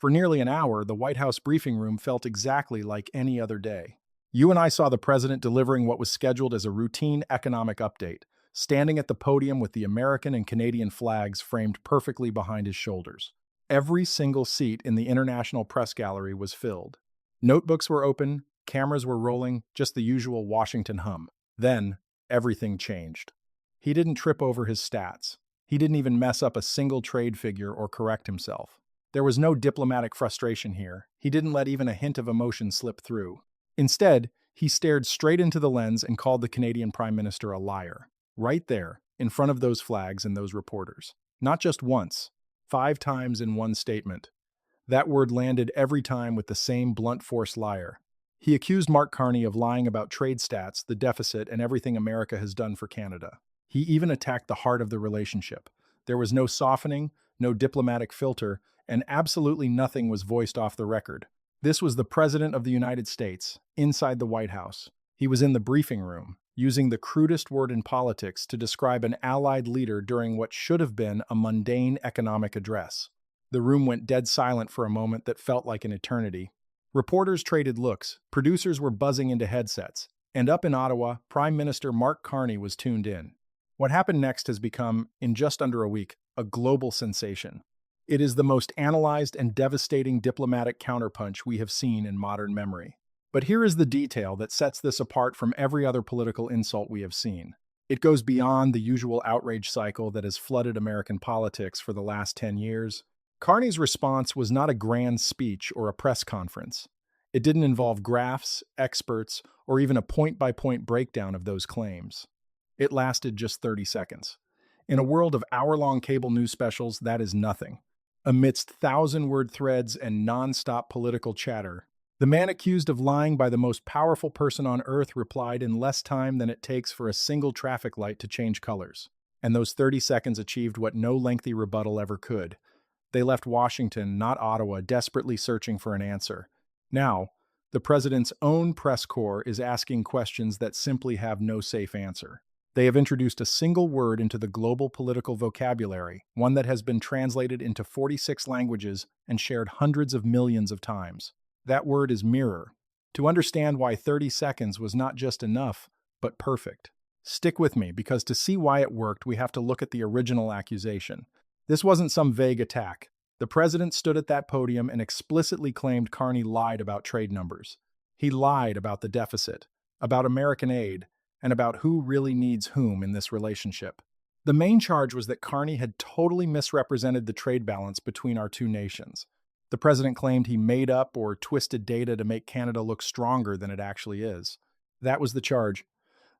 For nearly an hour, the White House briefing room felt exactly like any other day. You and I saw the president delivering what was scheduled as a routine economic update, standing at the podium with the American and Canadian flags framed perfectly behind his shoulders. Every single seat in the International Press Gallery was filled. Notebooks were open, cameras were rolling, just the usual Washington hum. Then, everything changed. He didn't trip over his stats. He didn't even mess up a single trade figure or correct himself. There was no diplomatic frustration here. He didn't let even a hint of emotion slip through. Instead, he stared straight into the lens and called the Canadian Prime Minister a liar. Right there, in front of those flags and those reporters. Not just once, 5 times in one statement. That word landed every time with the same blunt force liar. He accused Mark Carney of lying about trade stats, the deficit, and everything America has done for Canada. He even attacked the heart of the relationship. There was no softening, no diplomatic filter, and absolutely nothing was voiced off the record. This was the President of the United States, inside the White House. He was in the briefing room, using the crudest word in politics to describe an allied leader during what should have been a mundane economic address. The room went dead silent for a moment that felt like an eternity. Reporters traded looks, producers were buzzing into headsets, and up in Ottawa, Prime Minister Mark Carney was tuned in. What happened next has become, in just under a week, a global sensation. It is the most analyzed and devastating diplomatic counterpunch we have seen in modern memory. But here is the detail that sets this apart from every other political insult we have seen. It goes beyond the usual outrage cycle that has flooded American politics for the last 10 years. Carney's response was not a grand speech or a press conference. It didn't involve graphs, experts, or even a point-by-point breakdown of those claims. It lasted just 30 seconds. In a world of hour-long cable news specials, that is nothing. Amidst thousand-word threads and non-stop political chatter, the man accused of lying by the most powerful person on earth replied in less time than it takes for a single traffic light to change colors. And those 30 seconds achieved what no lengthy rebuttal ever could. They left Washington, not Ottawa, desperately searching for an answer. Now, the president's own press corps is asking questions that simply have no safe answer. They have introduced a single word into the global political vocabulary, one that has been translated into 46 languages and shared hundreds of millions of times. That word is mirror. To understand why 30 seconds was not just enough, but perfect. Stick with me, because to see why it worked, we have to look at the original accusation. This wasn't some vague attack. The president stood at that podium and explicitly claimed Carney lied about trade numbers. He lied about the deficit, about American aid, and about who really needs whom in this relationship. The main charge was that Carney had totally misrepresented the trade balance between our two nations. The president claimed he made up or twisted data to make Canada look stronger than it actually is. That was the charge.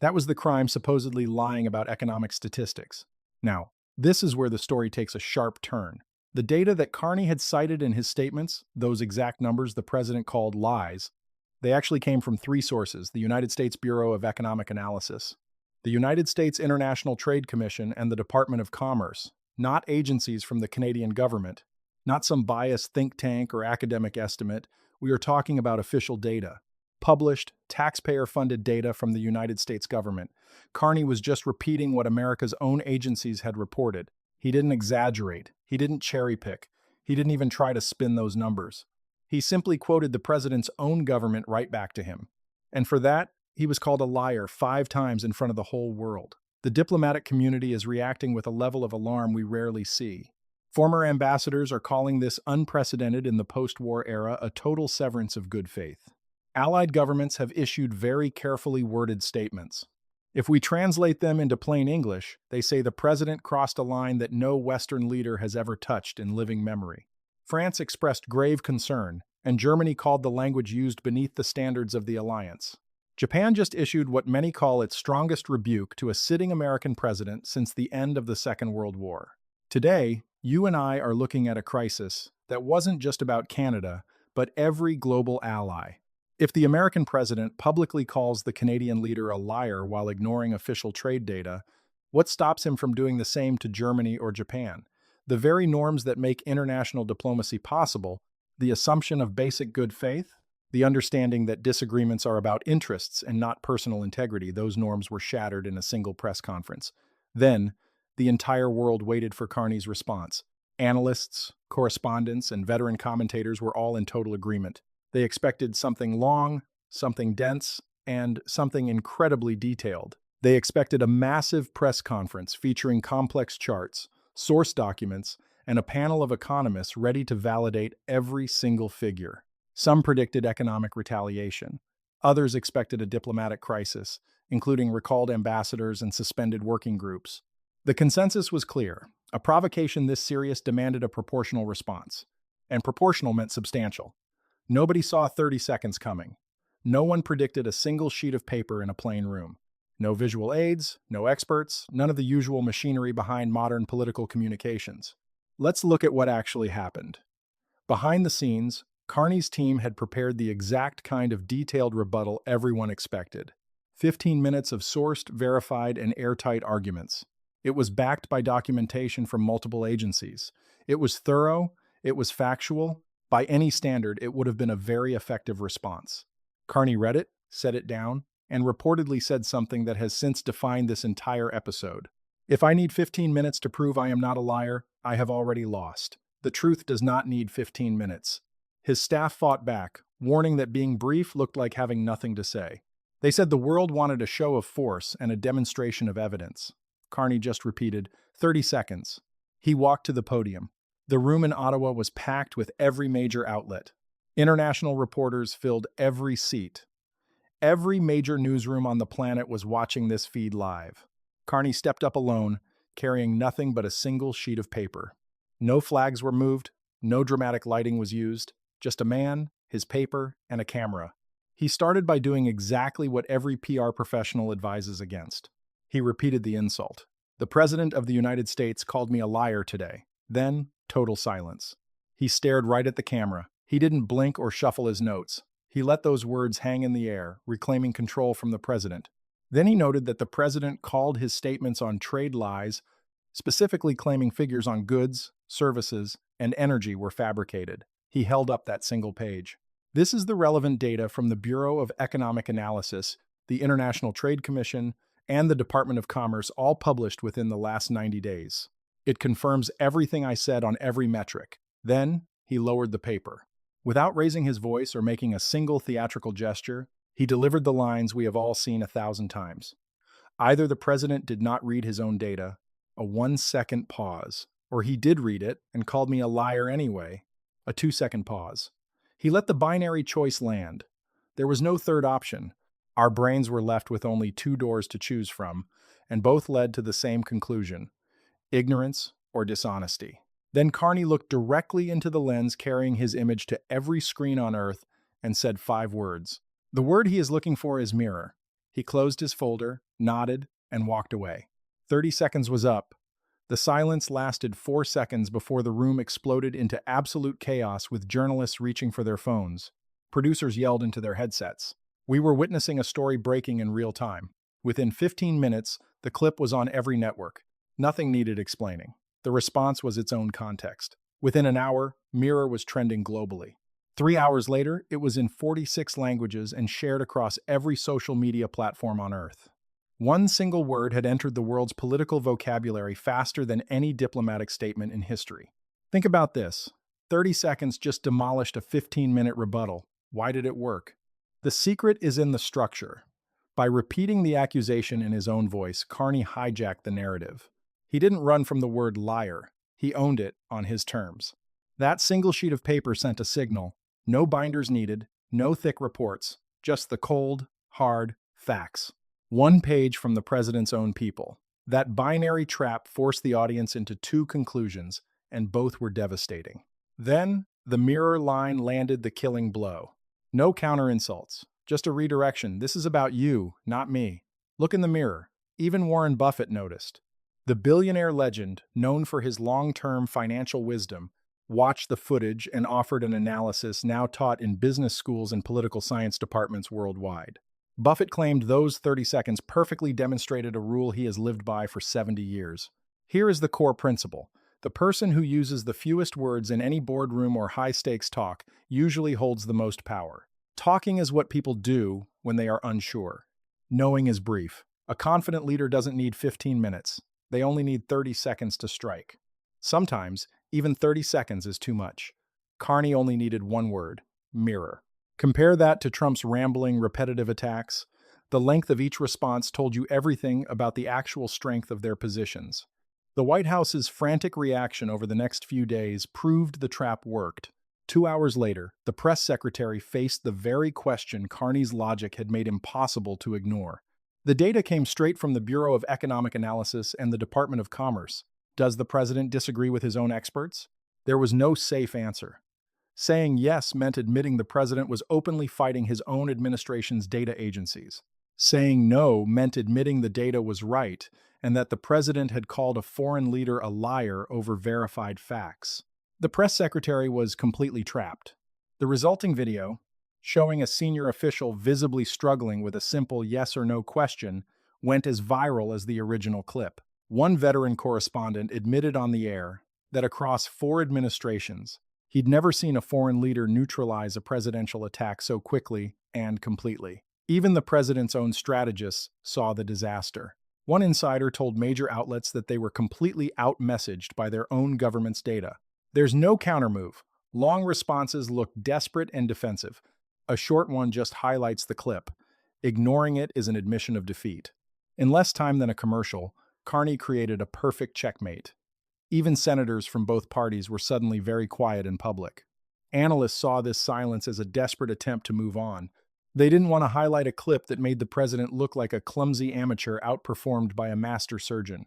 That was the crime, supposedly lying about economic statistics. Now, this is where the story takes a sharp turn. The data that Carney had cited in his statements, those exact numbers the president called lies, they actually came from 3 sources: the United States Bureau of Economic Analysis, the United States International Trade Commission, and the Department of Commerce, not agencies from the Canadian government, not some biased think tank or academic estimate. We are talking about official data, published, taxpayer-funded data from the United States government. Carney was just repeating what America's own agencies had reported. He didn't exaggerate. He didn't cherry-pick. He didn't even try to spin those numbers. He simply quoted the president's own government right back to him. And for that, he was called a liar 5 times in front of the whole world. The diplomatic community is reacting with a level of alarm we rarely see. Former ambassadors are calling this unprecedented in the post-war era, a total severance of good faith. Allied governments have issued very carefully worded statements. If we translate them into plain English, they say the president crossed a line that no Western leader has ever touched in living memory. France expressed grave concern, and Germany called the language used beneath the standards of the alliance. Japan just issued what many call its strongest rebuke to a sitting American president since the end of the Second World War. Today, you and I are looking at a crisis that wasn't just about Canada, but every global ally. If the American president publicly calls the Canadian leader a liar while ignoring official trade data, what stops him from doing the same to Germany or Japan? The very norms that make international diplomacy possible, the assumption of basic good faith, the understanding that disagreements are about interests and not personal integrity, those norms were shattered in a single press conference. Then, the entire world waited for Carney's response. Analysts, correspondents, and veteran commentators were all in total agreement. They expected something long, something dense, and something incredibly detailed. They expected a massive press conference featuring complex charts, source documents, and a panel of economists ready to validate every single figure. Some predicted economic retaliation. Others expected a diplomatic crisis, including recalled ambassadors and suspended working groups. The consensus was clear. A provocation this serious demanded a proportional response. And proportional meant substantial. Nobody saw 30 seconds coming. No one predicted a single sheet of paper in a plain room. No visual aids, no experts, none of the usual machinery behind modern political communications. Let's look at what actually happened. Behind the scenes, Carney's team had prepared the exact kind of detailed rebuttal everyone expected. 15 minutes of sourced, verified, and airtight arguments. It was backed by documentation from multiple agencies. It was thorough, it was factual. By any standard, it would have been a very effective response. Carney read it, set it down, and reportedly said something that has since defined this entire episode. If I need 15 minutes to prove I am not a liar, I have already lost. The truth does not need 15 minutes. His staff fought back, warning that being brief looked like having nothing to say. They said the world wanted a show of force and a demonstration of evidence. Carney just repeated, 30 seconds. He walked to the podium. The room in Ottawa was packed with every major outlet. International reporters filled every seat. Every major newsroom on the planet was watching this feed live. Carney stepped up alone, carrying nothing but a single sheet of paper. No flags were moved, no dramatic lighting was used, just a man, his paper, and a camera. He started by doing exactly what every PR professional advises against. He repeated the insult. The President of the United States called me a liar today. Then, total silence. He stared right at the camera. He didn't blink or shuffle his notes. He let those words hang in the air, reclaiming control from the President. Then he noted that the President called his statements on trade lies, specifically claiming figures on goods, services, and energy were fabricated. He held up that single page. This is the relevant data from the Bureau of Economic Analysis, the International Trade Commission, and the Department of Commerce, all published within the last 90 days. It confirms everything I said on every metric. Then, he lowered the paper. Without raising his voice or making a single theatrical gesture, he delivered the lines we have all seen 1,000 times. Either the President did not read his own data, a 1-second pause, or he did read it and called me a liar anyway, a 2-second pause. He let the binary choice land. There was no third option. Our brains were left with only 2 doors to choose from, and both led to the same conclusion: ignorance or dishonesty. Then Carney looked directly into the lens carrying his image to every screen on Earth and said 5 words. The word he is looking for is mirror. He closed his folder, nodded, and walked away. 30 seconds was up. The silence lasted 4 seconds before the room exploded into absolute chaos with journalists reaching for their phones. Producers yelled into their headsets. We were witnessing a story breaking in real time. Within 15 minutes, the clip was on every network. Nothing needed explaining. The response was its own context. Within an hour, Mirror was trending globally. 3 hours later, it was in 46 languages and shared across every social media platform on Earth. One single word had entered the world's political vocabulary faster than any diplomatic statement in history. Think about this. 30 seconds just demolished a 15-minute rebuttal. Why did it work? The secret is in the structure. By repeating the accusation in his own voice, Carney hijacked the narrative. He didn't run from the word liar. He owned it on his terms. That single sheet of paper sent a signal. No binders needed, no thick reports, just the cold, hard facts. 1 page from the President's own people. That binary trap forced the audience into 2 conclusions, and both were devastating. Then, the Mirror line landed the killing blow. No counter-insults, just a redirection. This is about you, not me. Look in the mirror. Even Warren Buffett noticed. The billionaire legend, known for his long-term financial wisdom, watched the footage and offered an analysis now taught in business schools and political science departments worldwide. Buffett claimed those 30 seconds perfectly demonstrated a rule he has lived by for 70 years. Here is the core principle. The person who uses the fewest words in any boardroom or high-stakes talk usually holds the most power. Talking is what people do when they are unsure. Knowing is brief. A confident leader doesn't need 15 minutes. They only need 30 seconds to strike. Sometimes, Even 30 seconds is too much. Carney only needed one word: mirror. Compare that to Trump's rambling, repetitive attacks. The length of each response told you everything about the actual strength of their positions. The White House's frantic reaction over the next few days proved the trap worked. 2 hours later, the press secretary faced the very question Carney's logic had made impossible to ignore. The data came straight from the Bureau of Economic Analysis and the Department of Commerce. Does the president disagree with his own experts? There was no safe answer. Saying yes meant admitting the president was openly fighting his own administration's data agencies. Saying no meant admitting the data was right and that the president had called a foreign leader a liar over verified facts. The press secretary was completely trapped. The resulting video, showing a senior official visibly struggling with a simple yes or no question, went as viral as the original clip. One veteran correspondent admitted on the air that across 4 administrations, he'd never seen a foreign leader neutralize a presidential attack so quickly and completely. Even the president's own strategists saw the disaster. One insider told major outlets that they were completely out-messaged by their own government's data. There's no countermove. Long responses look desperate and defensive. A short one just highlights the clip. Ignoring it is an admission of defeat. In less time than a commercial, Carney created a perfect checkmate. Even senators from both parties were suddenly very quiet in public. Analysts saw this silence as a desperate attempt to move on. They didn't want to highlight a clip that made the president look like a clumsy amateur outperformed by a master surgeon.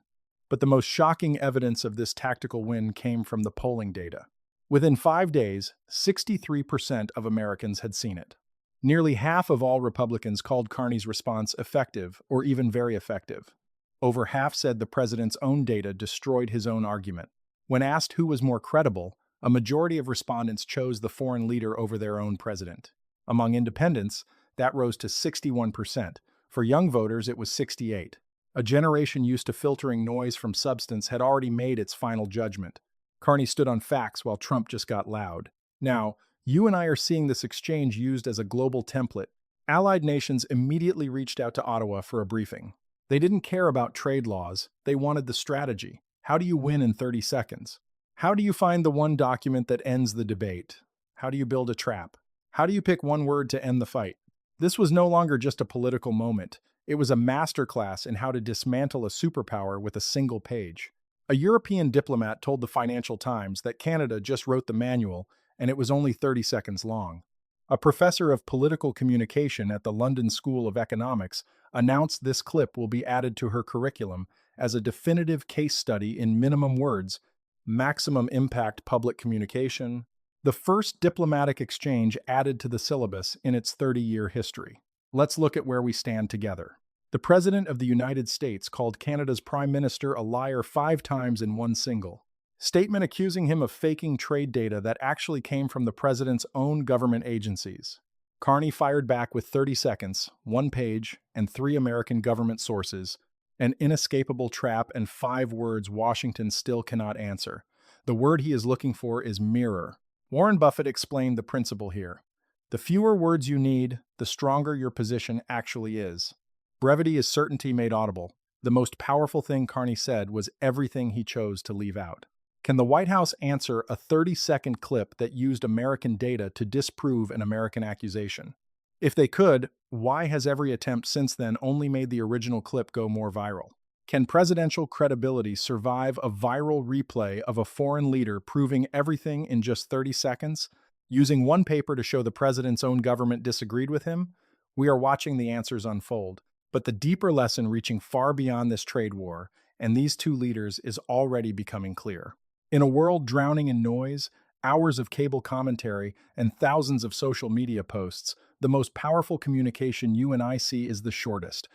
But the most shocking evidence of this tactical win came from the polling data. Within 5 days, 63% of Americans had seen it. Nearly half of all Republicans called Carney's response effective or even very effective. Over half said the president's own data destroyed his own argument. When asked who was more credible, a majority of respondents chose the foreign leader over their own president. Among independents, that rose to 61%. For young voters, it was 68%. A generation used to filtering noise from substance had already made its final judgment. Carney stood on facts while Trump just got loud. Now, you and I are seeing this exchange used as a global template. Allied nations immediately reached out to Ottawa for a briefing. They didn't care about trade laws, they wanted the strategy. How do you win in 30 seconds? How do you find the one document that ends the debate? How do you build a trap? How do you pick one word to end the fight? This was no longer just a political moment. It was a masterclass in how to dismantle a superpower with a single page. A European diplomat told the Financial Times that Canada just wrote the manual and it was only 30 seconds long. A professor of political communication at the London School of Economics announced this clip will be added to her curriculum as a definitive case study in minimum words, maximum impact public communication, the first diplomatic exchange added to the syllabus in its 30-year history. Let's look at where we stand together. The President of the United States called Canada's Prime Minister a liar 5 times in one single statement, accusing him of faking trade data that actually came from the President's own government agencies. Carney fired back with 30 seconds, 1 page, and 3 American government sources, an inescapable trap and 5 words Washington still cannot answer. The word he is looking for is mirror. Warren Buffett explained the principle here. The fewer words you need, the stronger your position actually is. Brevity is certainty made audible. The most powerful thing Carney said was everything he chose to leave out. Can the White House answer a 30-second clip that used American data to disprove an American accusation? If they could, why has every attempt since then only made the original clip go more viral? Can presidential credibility survive a viral replay of a foreign leader proving everything in just 30 seconds? Using one paper to show the president's own government disagreed with him? We are watching the answers unfold. But the deeper lesson reaching far beyond this trade war and these two leaders is already becoming clear. In a world drowning in noise, hours of cable commentary, and thousands of social media posts, the most powerful communication you and I see is the shortest.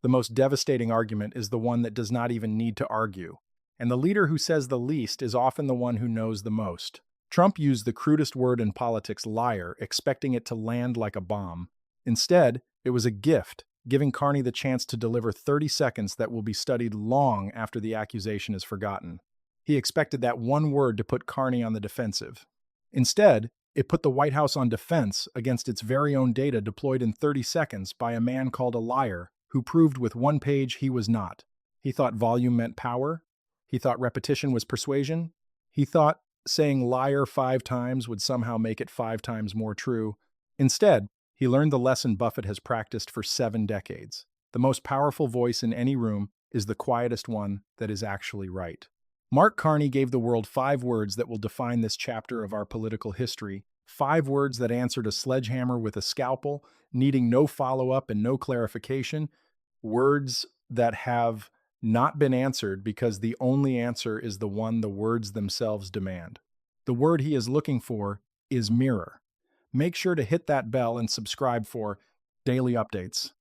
The most devastating argument is the one that does not even need to argue. And the leader who says the least is often the one who knows the most. Trump used the crudest word in politics, liar, expecting it to land like a bomb. Instead, it was a gift, giving Carney the chance to deliver 30 seconds that will be studied long after the accusation is forgotten. He expected that one word to put Carney on the defensive. Instead, it put the White House on defense against its very own data deployed in 30 seconds by a man called a liar who proved with 1 page he was not. He thought volume meant power. He thought repetition was persuasion. He thought saying liar 5 times would somehow make it 5 times more true. Instead, he learned the lesson Buffett has practiced for 7 decades. The most powerful voice in any room is the quietest one that is actually right. Mark Carney gave the world 5 words that will define this chapter of our political history. 5 words that answered a sledgehammer with a scalpel, needing no follow up and no clarification. Words that have not been answered because the only answer is the one the words themselves demand. The word he is looking for is mirror. Make sure to hit that bell and subscribe for daily updates.